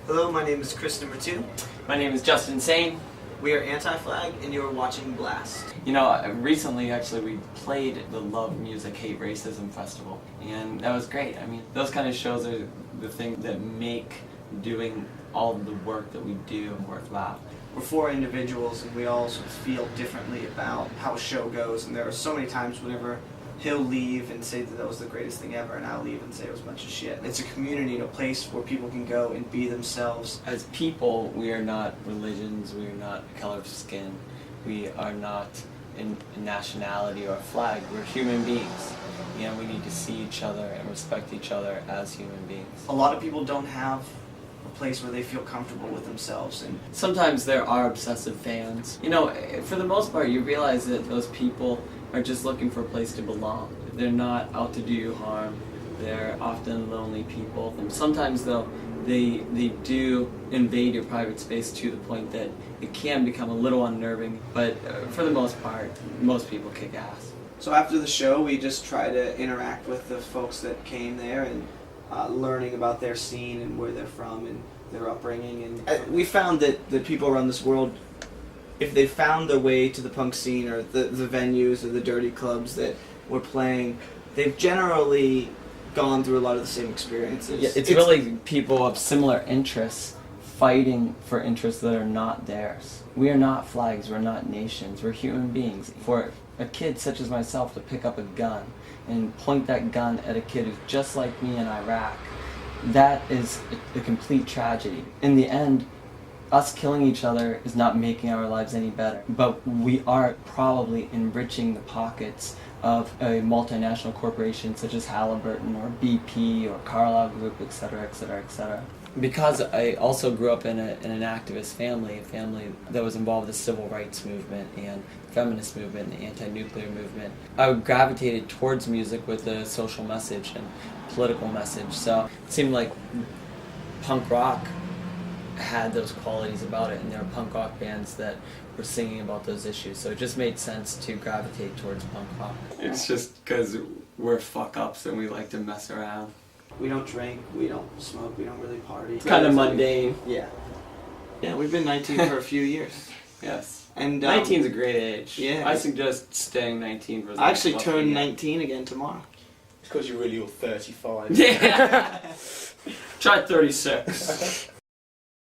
Hello, my name is Chris number 2. My name is Justin Sane. We are Anti-Flag, and you are watching Blast. You know, recently actually we played the Love Music Hate Racism Festival, and that was great. I mean, those kind of shows are the thing that make doing all of the work that we do worthwhile. We're 4 individuals, and we all sort of feel differently about how a show goes, and there are so many times whenever he'll leave and say that was the greatest thing ever, and I'll leave and say it was a bunch of shit. It's a community and a place where people can go and be themselves. As people, we are not religions, we are not a color of skin, we are not in nationality or flag, we're human beings. And we need to see each other and respect each other as human beings. A lot of people don't have a place where they feel comfortable with themselves, and sometimes there are obsessive fans. You know, for the most part, you realize that those people are just looking for a place to belong. They're not out to do you harm. They're often lonely people. And sometimes, though, they do invade your private space to the point that it can become a little unnerving. But for the most part, most people kick ass. so after the show, we just try to interact with the folks that came there and learning about their scene and where they're from and their upbringing. And we found that people around this world, if they found their way to the punk scene or the venues or the dirty clubs that we're playing, they've generally gone through a lot of the same experiences. Yeah, it's really people of similar interests fighting for interests that are not theirs. We are not flags, we're not nations, we're human beings. For a kid such as myself to pick up a gun and point that gun at a kid who's just like me in Iraq, that is a complete tragedy. In the end, us killing each other is not making our lives any better, but we are probably enriching the pockets of a multinational corporation such as Halliburton or BP or Carlyle Group, etc., etc., etc. Because I also grew up in an activist family, a family that was involved with the civil rights movement and feminist movement and the anti-nuclear movement, I gravitated towards music with a social message and political message. So it seemed like punk rock had those qualities about it, and there were punk rock bands that were singing about those issues, so it just made sense to gravitate towards punk rock. It's just because we're fuck-ups and we like to mess around. We don't drink, we don't smoke, we don't really party. It's kind of mundane. Yeah. Yeah, we've been 19 for a few years. Yes. And 19's a great age. Yeah. I suggest staying 19 for as I actually long as turned possible. 19 again tomorrow. It's because you're really all 35. Yeah. Try 36.